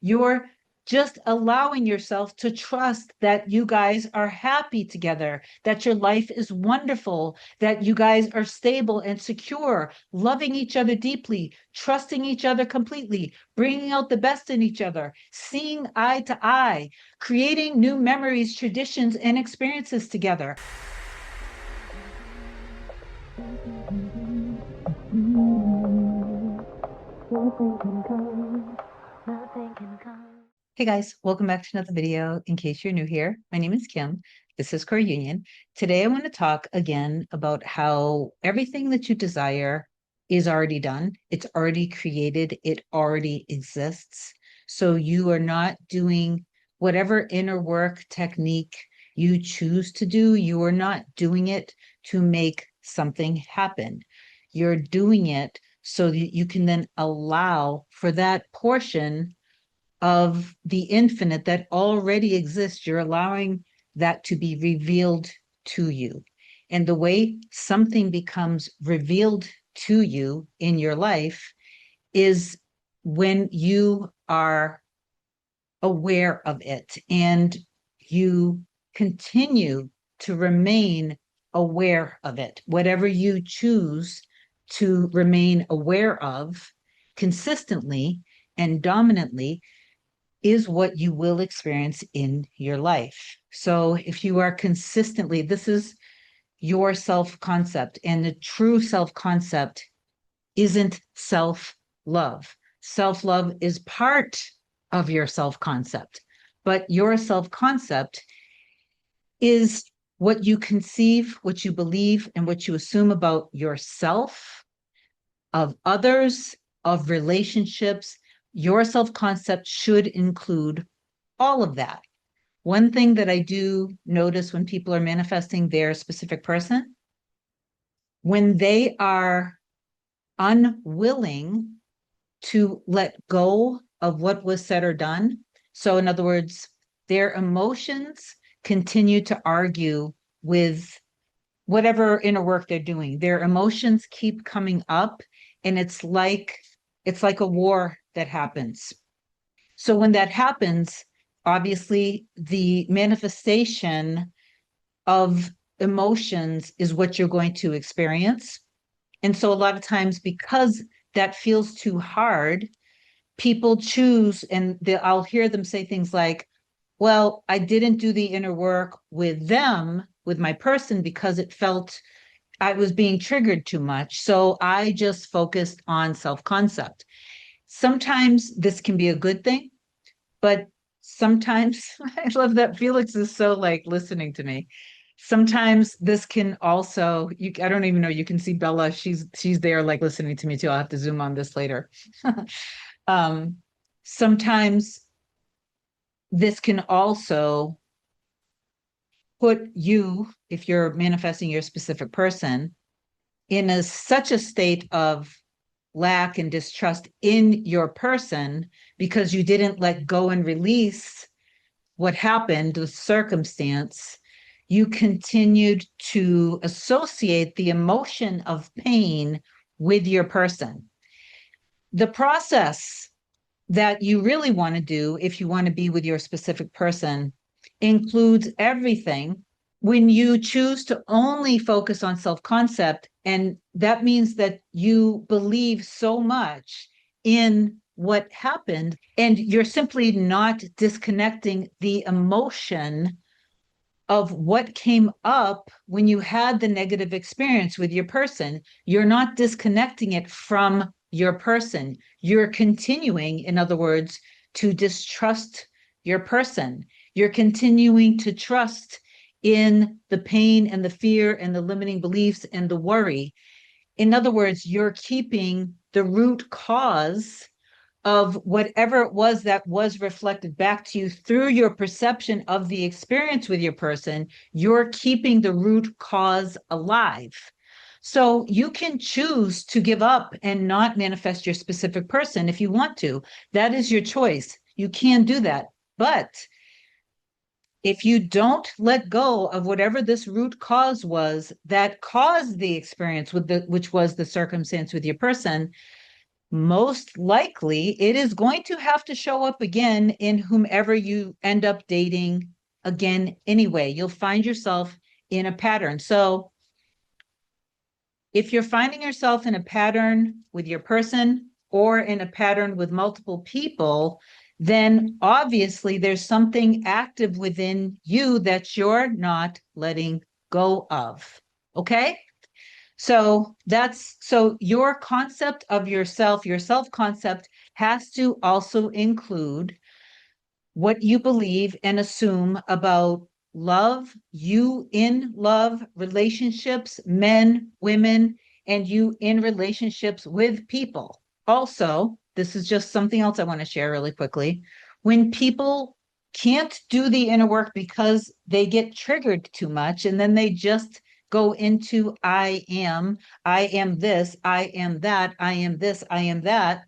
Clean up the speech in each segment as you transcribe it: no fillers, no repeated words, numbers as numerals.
You're just allowing yourself to trust that you guys are happy together, that your life is wonderful, that you guys are stable and secure, loving each other deeply, trusting each other completely, bringing out the best in each other, seeing eye to eye, creating new memories, traditions, and experiences together. Hey guys, welcome back to another video. In case you're new here, my name is Kim. This is Core Union. Today I want to talk again about how everything that you desire is already done. It's already created. It already exists. So you are not doing whatever inner work technique you choose to do. You are not doing it to make something happen. You're doing it so that you can then allow for that portion of the infinite that already exists. You're allowing that to be revealed to you. And the way something becomes revealed to you in your life is when you are aware of it and you continue to remain aware of it. Whatever you choose to remain aware of consistently and dominantly is what you will experience in your life. So if you are consistently, this is your self-concept, and the true self-concept isn't self-love. Self-love is part of your self-concept, but your self-concept is what you conceive, what you believe, and what you assume about yourself, of others, of relationships. Your self-concept should include all of that. One thing that I do notice when people are manifesting their specific person, when they are unwilling to let go of what was said or done. So, in other words, their emotions continue to argue with whatever inner work they're doing. Their emotions keep coming up, and it's like a war that happens. So when that happens, obviously the manifestation of emotions is what you're going to experience. And so a lot of times, because that feels too hard, people choose, and I'll hear them say things like, well, I didn't do the inner work with them, with my person, because it felt I was being triggered too much. So I just focused on self-concept. Sometimes this can be a good thing, but sometimes I love that Felix is so like listening to me. Sometimes this can also, I don't even know, you can see Bella, she's there like listening to me too. I'll have to zoom on this later. um, Sometimes this can also put you, if you're manifesting your specific person, in such a state of lack and distrust in your person because you didn't let go and release what happened, the circumstance. You continued to associate the emotion of pain with your person. The process that you really want to do, if you want to be with your specific person, includes everything. When you choose to only focus on self-concept, and that means that you believe so much in what happened, and you're simply not disconnecting the emotion of what came up when you had the negative experience with your person. You're not disconnecting it from your person. You're continuing, in other words, to distrust your person. You're continuing to trust in the pain and the fear and the limiting beliefs and the worry. In other words, you're keeping the root cause of whatever it was that was reflected back to you through your perception of the experience with your person. You're keeping the root cause alive. So you can choose to give up and not manifest your specific person if you want to. That is your choice. You can do that. But if you don't let go of whatever this root cause was that caused the experience with which was the circumstance with your person, most likely it is going to have to show up again in whomever you end up dating again anyway. You'll find yourself in a pattern. So if you're finding yourself in a pattern with your person or in a pattern with multiple people, then obviously there's something active within you that you're not letting go of. Okay? So your concept of yourself, your self concept has to also include what you believe and assume about love, you in love, relationships, men, women, and you in relationships with people. Also, this is just something else I want to share really quickly. When people can't do the inner work because they get triggered too much and then they just go into I am this, I am that, I am this, I am that.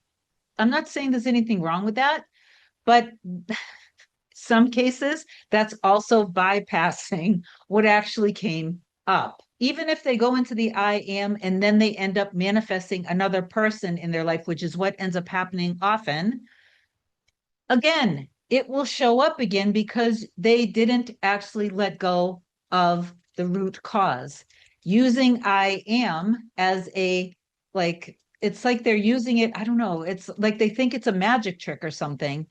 I'm not saying there's anything wrong with that, but some cases, that's also bypassing what actually came up. Even if they go into the I am and then they end up manifesting another person in their life, which is what ends up happening often, again, it will show up again because they didn't actually let go of the root cause. Using I am as a, like, it's like they're using it, I don't know, it's like they think it's a magic trick or something,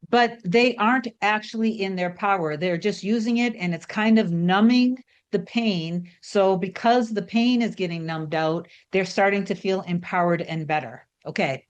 but they aren't actually in their power. They're just using it and it's kind of numbing the pain. So because the pain is getting numbed out, they're starting to feel empowered and better. Okay.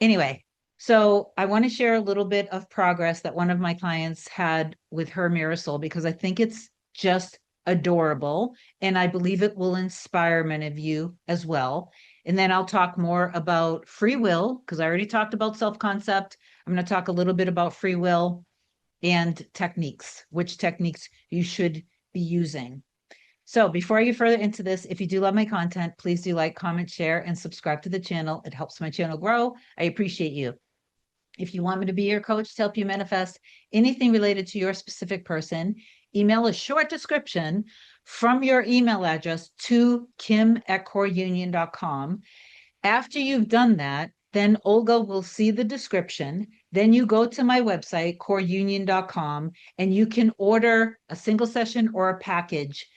Anyway, so I want to share a little bit of progress that one of my clients had with her mirror soul because I think it's just adorable and I believe it will inspire many of you as well. And then I'll talk more about free will because I already talked about self-concept. I'm going to talk a little bit about free will and techniques, which techniques you should be using. So before I get further into this, if you do love my content, please do like, comment, share, and subscribe to the channel. It helps my channel grow. I appreciate you. If you want me to be your coach to help you manifest anything related to your specific person, email a short description from your email address to kim@coreunion.com. After you've done that, then Olga will see the description. Then you go to my website, coreunion.com, and you can order a single session or a package.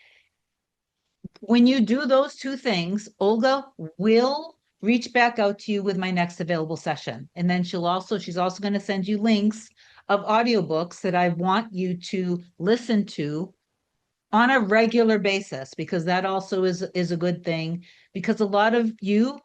When you do those two things, Olga will reach back out to you with my next available session. And then she's also going to send you links of audiobooks that I want you to listen to on a regular basis, because that also is a good thing, because a lot of you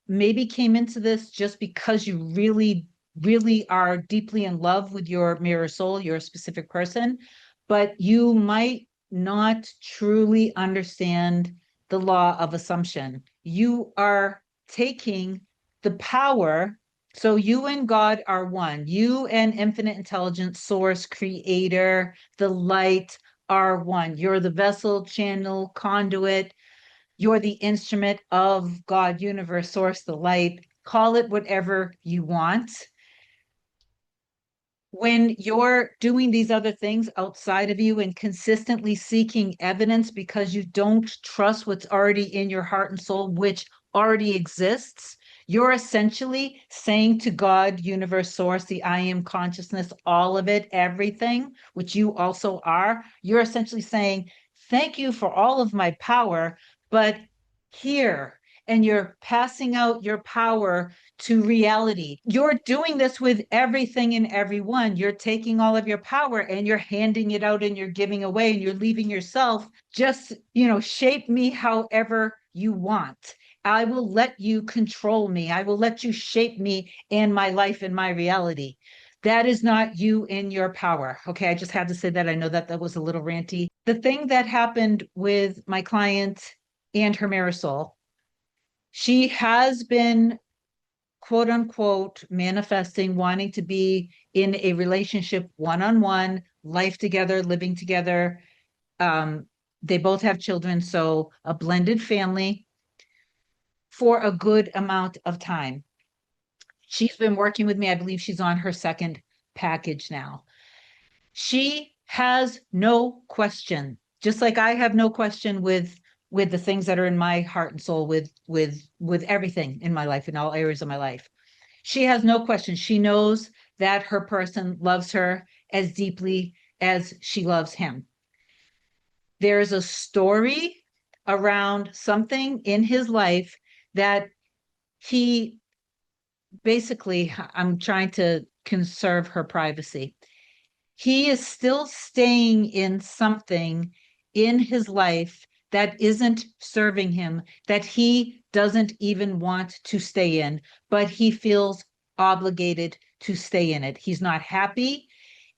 maybe came into this just because you really, really are deeply in love with your mirror soul, your specific person, but you might not truly understand the law of assumption. You are taking the power. So you and God are one. You and infinite intelligence, source, creator, the light are one. You're the vessel, channel, conduit. You're the instrument of God, universe, source, the light. Call it whatever you want. When you're doing these other things outside of you and consistently seeking evidence because you don't trust what's already in your heart and soul, which already exists, you're essentially saying to God, universe, source, the I am consciousness, all of it, everything, which you also are, you're essentially saying, thank you for all of my power, but here, and you're passing out your power to reality. You're doing this with everything and everyone. You're taking all of your power and you're handing it out and you're giving away and you're leaving yourself just, shape me however you want. I will let you control me. I will let you shape me and my life and my reality. That is not you in your power. Okay, I just had to say that. I know that that was a little ranty. The thing that happened with my client and her Marisol, she has been quote unquote manifesting wanting to be in a relationship one-on-one, life together, living together. They both have children, so a blended family for a good amount of time. She's been working with me. I believe she's on her second package now. She has no question, just like I have no question with with the things that are in my heart and soul, with everything in my life, in all areas of my life. She has no question. She knows that her person loves her as deeply as she loves him. There's a story around something in his life that he basically, I'm trying to conserve her privacy. He is still staying in something in his life that isn't serving him, that he doesn't even want to stay in, but he feels obligated to stay in it. He's not happy,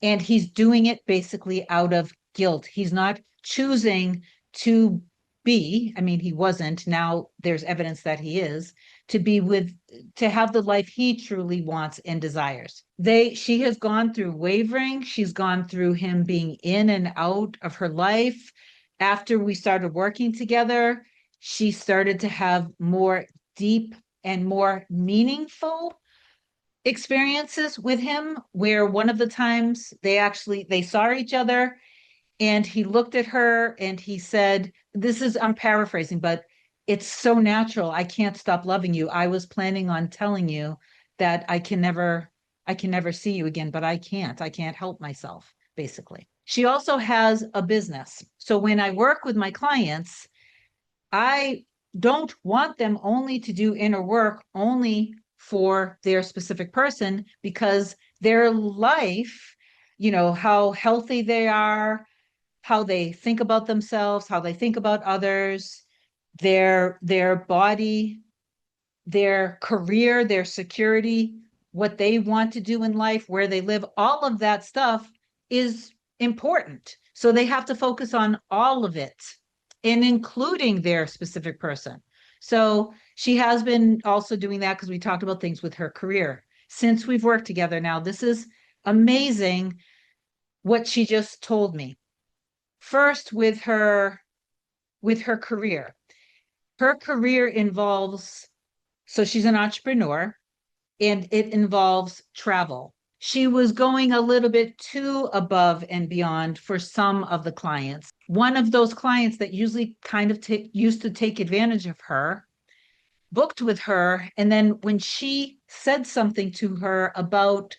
and he's doing it basically out of guilt. He's not choosing to be, I mean, he wasn't. Now there's evidence that he is, to be with, to have the life he truly wants and desires. She has gone through wavering. She's gone through him being in and out of her life. After we started working together, she started to have more deep and more meaningful experiences with him, where one of the times they saw each other, and he looked at her and he said, this is, I'm paraphrasing, but it's so natural. I can't stop loving you. I was planning on telling you that I can never see you again, but I can't help myself, basically. She also has a business. So when I work with my clients, I don't want them only to do inner work only for their specific person, because their life, how healthy they are, how they think about themselves, how they think about others, their body, their career, their security, what they want to do in life, where they live, all of that stuff is important. So they have to focus on all of it, and including their specific person. So she has been also doing that, because we talked about things with her career since we've worked together. Now, this is amazing what she just told me. First, with her career. Her career involves, so she's an entrepreneur, and it involves travel. She was going a little bit too above and beyond for some of the clients. One of those clients that usually kind of used to take advantage of her booked with her, and then when she said something to her about,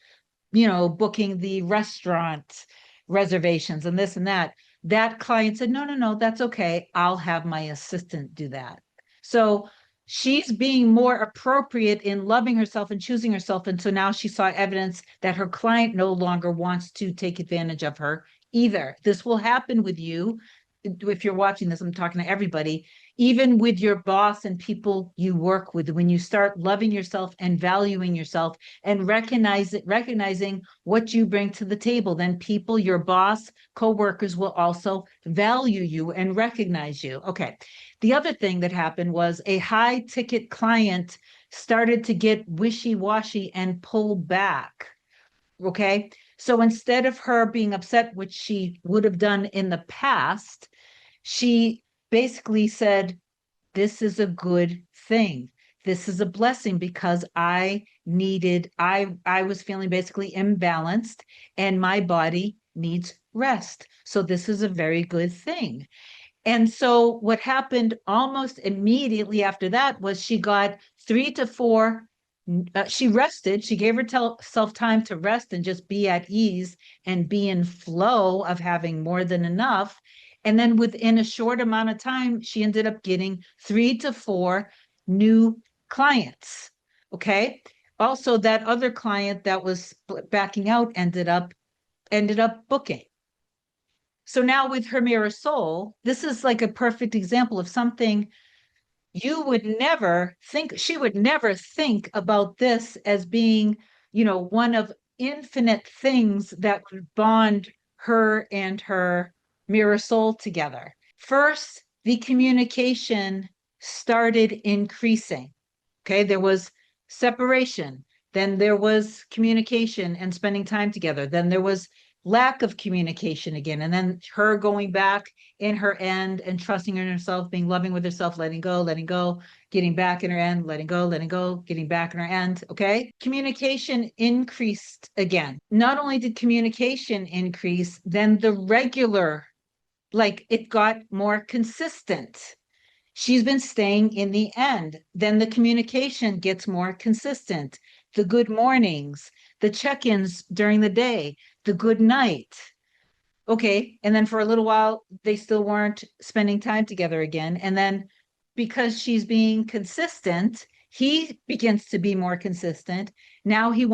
booking the restaurant reservations and this and that, that client said, no, no, no, that's okay. I'll have my assistant do that. So she's being more appropriate in loving herself and choosing herself. And so now she saw evidence that her client no longer wants to take advantage of her either. This will happen with you. If you're watching this, I'm talking to everybody, even with your boss and people you work with. When you start loving yourself and valuing yourself and recognizing what you bring to the table, then people, your boss, coworkers, will also value you and recognize you. Okay. The other thing that happened was a high ticket client started to get wishy-washy and pull back. Okay. So instead of her being upset, which she would have done in the past, she basically said, this is a good thing. This is a blessing, because I was feeling basically imbalanced, and my body needs rest. So this is a very good thing. And so what happened almost immediately after that was she got 3 to 4. She rested. She gave herself time to rest and just be at ease and be in flow of having more than enough. And then within a short amount of time, she ended up getting 3 to 4 new clients. Okay. Also, that other client that was backing out ended up booking. So now with her mirror soul, this is like a perfect example of something you would never think, she would never think about this as being, one of infinite things that would bond her and her mirror soul together. First, the communication started increasing. Okay, there was separation, then there was communication and spending time together, then there was lack of communication again, and then her going back in her end and trusting in herself, being loving with herself, letting go, getting back in her end, letting go, getting back in her end. Okay, communication increased again. Not only did communication increase, then the regular, like, it got more consistent. She's been staying in the end. Then the communication gets more consistent. The good mornings, the check-ins during the day, the good night. Okay. And then for a little while, they still weren't spending time together again. And then because she's being consistent, he begins to be more consistent. Now he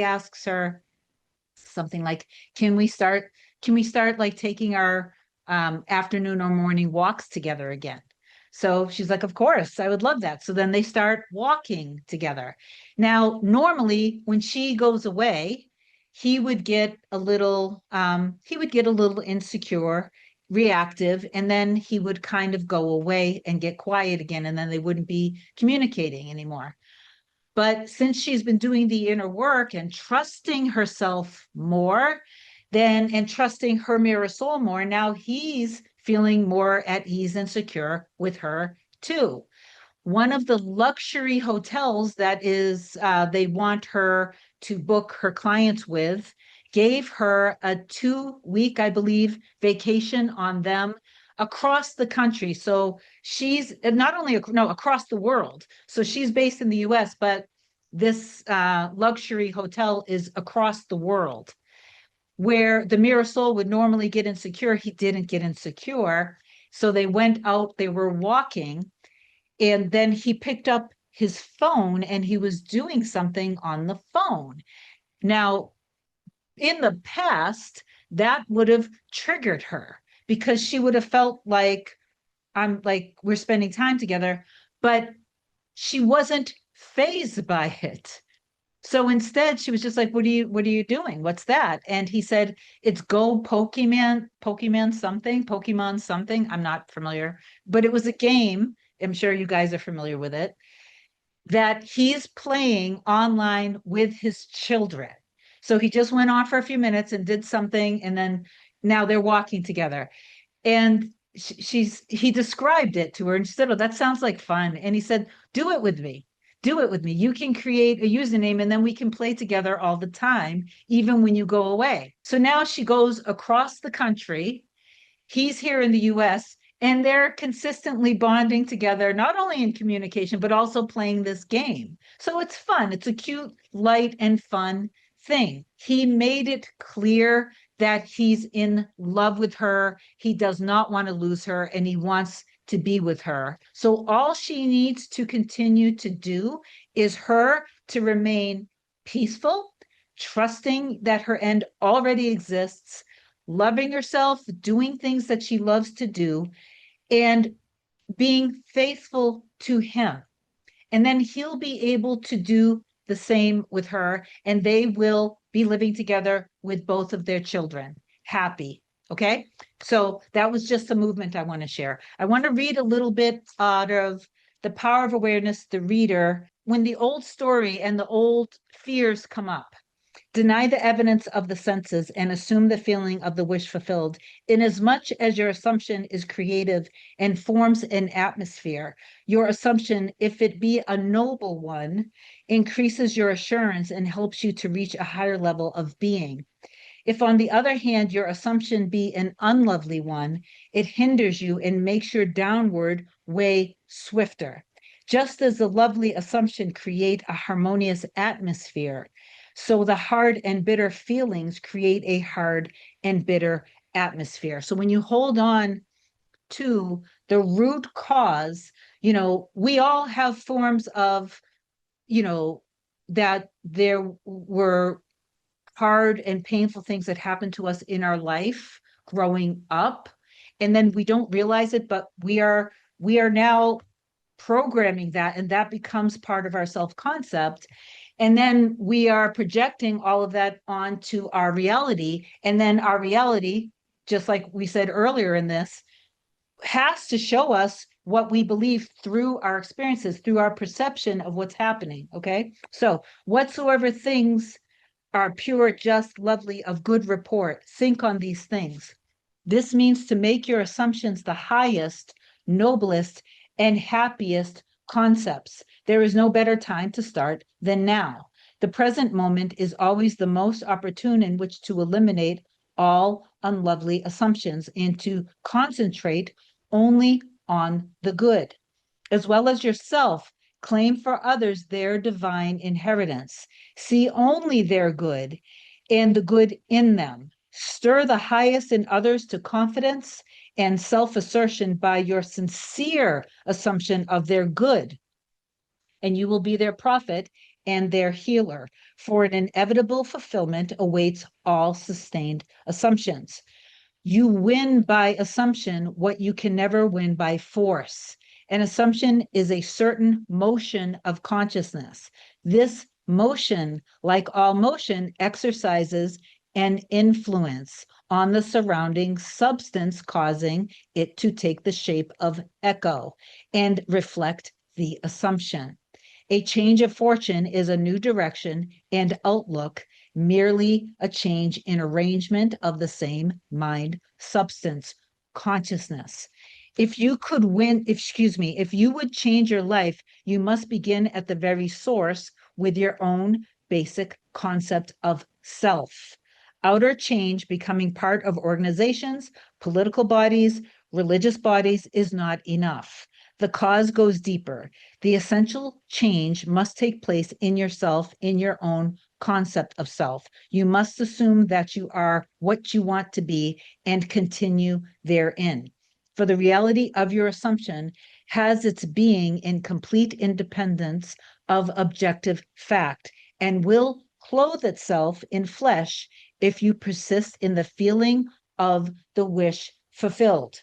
asks her something like, can we start, like taking our afternoon or morning walks together again? So she's like, of course, I would love that. So then they start walking together. Now, normally when she goes away, he would get a little insecure, reactive, and then he would kind of go away and get quiet again, and then they wouldn't be communicating anymore. But since she's been doing the inner work and trusting herself more, and trusting her mirror soul more, now he's feeling more at ease and secure with her too. One of the luxury hotels that is they want her to book her clients with gave her a 2 week, I believe, vacation on them across the country. So she's not only no across the world. So she's based in the US, but this luxury hotel is across the world. Where the mirror soul would normally get insecure, he didn't get insecure. So they went out, they were walking, and then he picked up his phone and he was doing something on the phone. Now, in the past, that would have triggered her because she would have felt like, I'm like, we're spending time together, but she wasn't phased by it. So instead, she was just like, what are you doing? What's that? And he said, it's Go Pokemon something. I'm not familiar, but it was a game. I'm sure you guys are familiar with it, that he's playing online with his children. So he just went off for a few minutes and did something, and then now they're walking together. And he described it to her and she said, oh, that sounds like fun. And he said, do it with me. Do it with me. You can create a username and then we can play together all the time, even when you go away. So now she goes across the country. He's here in the US and they're consistently bonding together, not only in communication, but also playing this game. So it's fun. It's a cute, light, and fun thing. He made it clear that he's in love with her. He does not want to lose her and he wants to be with her. So all she needs to continue to do is her to remain peaceful, trusting that her end already exists, loving herself, doing things that she loves to do, and being faithful to him. And then he'll be able to do the same with her, and they will be living together with both of their children, happy. Okay. So that was just a movement I want to share. I want to read a little bit out of The Power of Awareness, the reader. When the old story and the old fears come up, deny the evidence of the senses and assume the feeling of the wish fulfilled, inasmuch as your assumption is creative and forms an atmosphere. Your assumption, if it be a noble one, increases your assurance and helps you to reach a higher level of being. If, on the other hand, your assumption be an unlovely one, it hinders you and makes your downward way swifter. Just as the lovely assumption create a harmonious atmosphere, so the hard and bitter feelings create a hard and bitter atmosphere. So when you hold on to the root cause, we all have forms of, that there were hard and painful things that happened to us in our life growing up. And then we don't realize it, but we are now programming that, and that becomes part of our self-concept. And then we are projecting all of that onto our reality. And then our reality, just like we said earlier in this, has to show us what we believe through our experiences, through our perception of what's happening. Okay. So whatsoever things are pure, just, lovely, of good report, think on these things. This means to make your assumptions the highest, noblest, and happiest concepts. There is no better time to start than now. The present moment is always the most opportune in which to eliminate all unlovely assumptions and to concentrate only on the good, as well as yourself. Claim for others their divine inheritance. See only their good and the good in them. Stir the highest in others to confidence and self assertion by your sincere assumption of their good, and you will be their prophet and their healer. For an inevitable fulfillment awaits all sustained assumptions. You win by assumption what you can never win by force. An assumption is a certain motion of consciousness. This motion, like all motion, exercises an influence on the surrounding substance, causing it to take the shape of echo and reflect the assumption. A change of fortune is a new direction and outlook, merely a change in arrangement of the same mind, substance, consciousness. If you could win, if you would change your life, you must begin at the very source with your own basic concept of self. Outer change, becoming part of organizations, political bodies, religious bodies, is not enough. The cause goes deeper. The essential change must take place in yourself, in your own concept of self. You must assume that you are what you want to be and continue therein. For the reality of your assumption has its being in complete independence of objective fact and will clothe itself in flesh if you persist in the feeling of the wish fulfilled.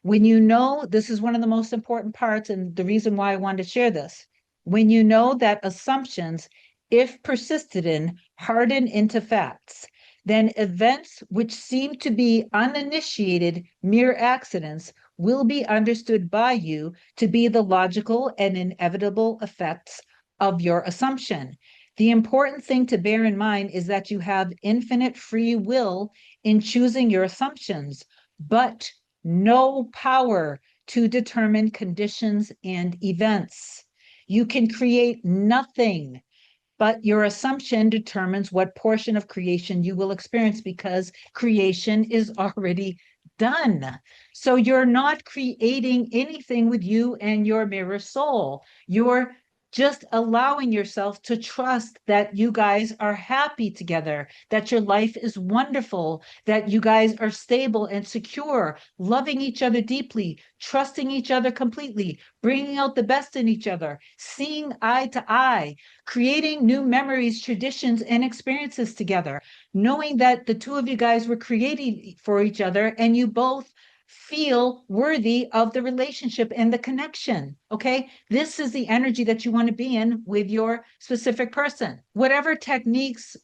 When you know, this is one of the most important parts, and the reason why I wanted to share this. When you know that assumptions, if persisted in, harden into facts, then events which seem to be uninitiated mere accidents will be understood by you to be the logical and inevitable effects of your assumption. The important thing to bear in mind is that you have infinite free will in choosing your assumptions, but no power to determine conditions and events. You can create nothing, but your assumption determines what portion of creation you will experience because creation is already done. So you're not creating anything with you and your mirror soul. You're just allowing yourself to trust that you guys are happy together, that your life is wonderful, that you guys are stable and secure, loving each other deeply, trusting each other completely, bringing out the best in each other, seeing eye to eye, creating new memories, traditions, and experiences together, knowing that the two of you guys were created for each other and you both feel worthy of the relationship and the connection. Okay. This is the energy that you want to be in with your specific person. Whatever techniques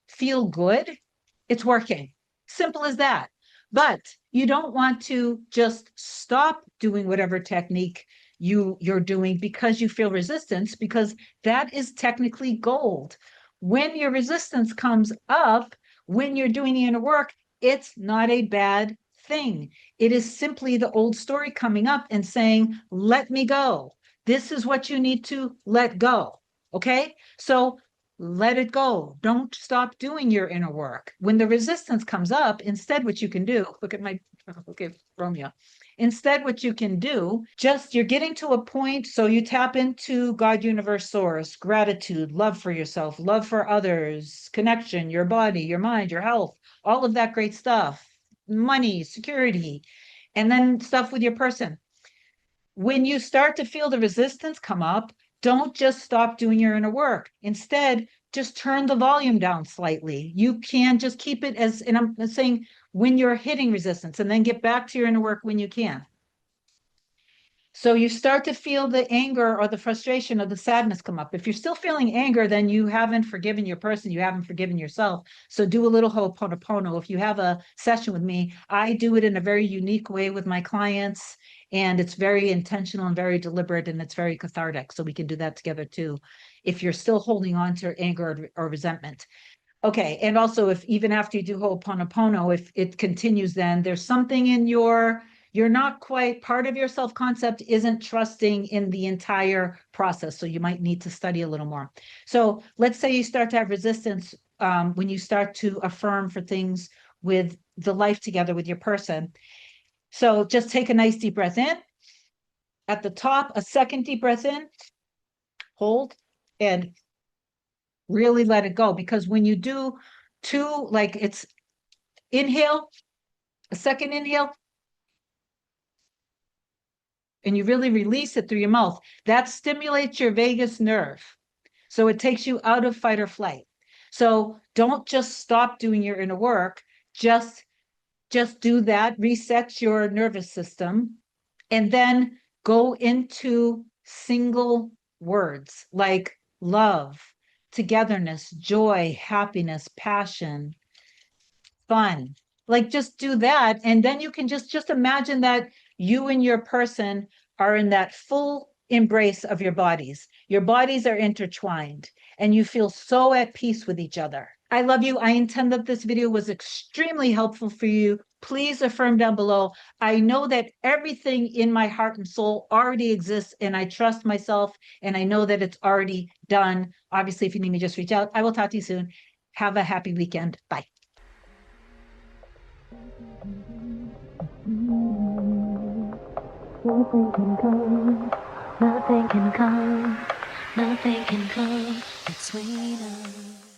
feel good, it's working. Simple as that. But you don't want to just stop doing whatever technique you're doing because you feel resistance, because that is technically gold. When your resistance comes up, when you're doing the inner work, it's not a bad thing. It is simply the old story coming up and saying, let me go. This is what you need to let go. Okay. So let it go. Don't stop doing your inner work. When the resistance comes up, instead, what you can do, look at my, okay, Romeo. Instead, what you can do, just you're getting to a point, so you tap into God, universe, source, gratitude, love for yourself, love for others, connection, your body, your mind, your health, all of that great stuff, money, security, and then stuff with your person. When you start to feel the resistance come up, don't just stop doing your inner work. Instead, just turn the volume down slightly. You can just keep it as, and I'm saying when you're hitting resistance, and then get back to your inner work when you can. So you start to feel the anger or the frustration or the sadness come up. If you're still feeling anger, then you haven't forgiven your person, you haven't forgiven yourself. So do a little Ho'oponopono. If you have a session with me, I do it in a very unique way with my clients, and it's very intentional and very deliberate, and it's very cathartic. So we can do that together too, if you're still holding on to anger or resentment. Okay, and also if even after you do Ho'oponopono, if it continues, then there's something in you're not quite part of your self-concept isn't trusting in the entire process. So you might need to study a little more. So let's say you start to have resistance when you start to affirm for things with the life together with your person. So just take a nice deep breath in. At the top, a second deep breath in, hold, and really let it go. Because when you do two, like it's inhale, a second inhale, and you really release it through your mouth, that stimulates your vagus nerve. So it takes you out of fight or flight. So don't just stop doing your inner work. Just do that, reset your nervous system, and then go into single words like love, togetherness, joy, happiness, passion, fun. Like just do that. And then you can just imagine that you and your person are in that full embrace of your bodies. Your bodies are intertwined and you feel so at peace with each other. I love you. I intend that this video was extremely helpful for you. Please affirm down below. I know that everything in my heart and soul already exists, and I trust myself, and I know that it's already done. Obviously, if you need me, just reach out. I will talk to you soon. Have a happy weekend. Bye. Nothing can come, nothing can come, nothing can come between us.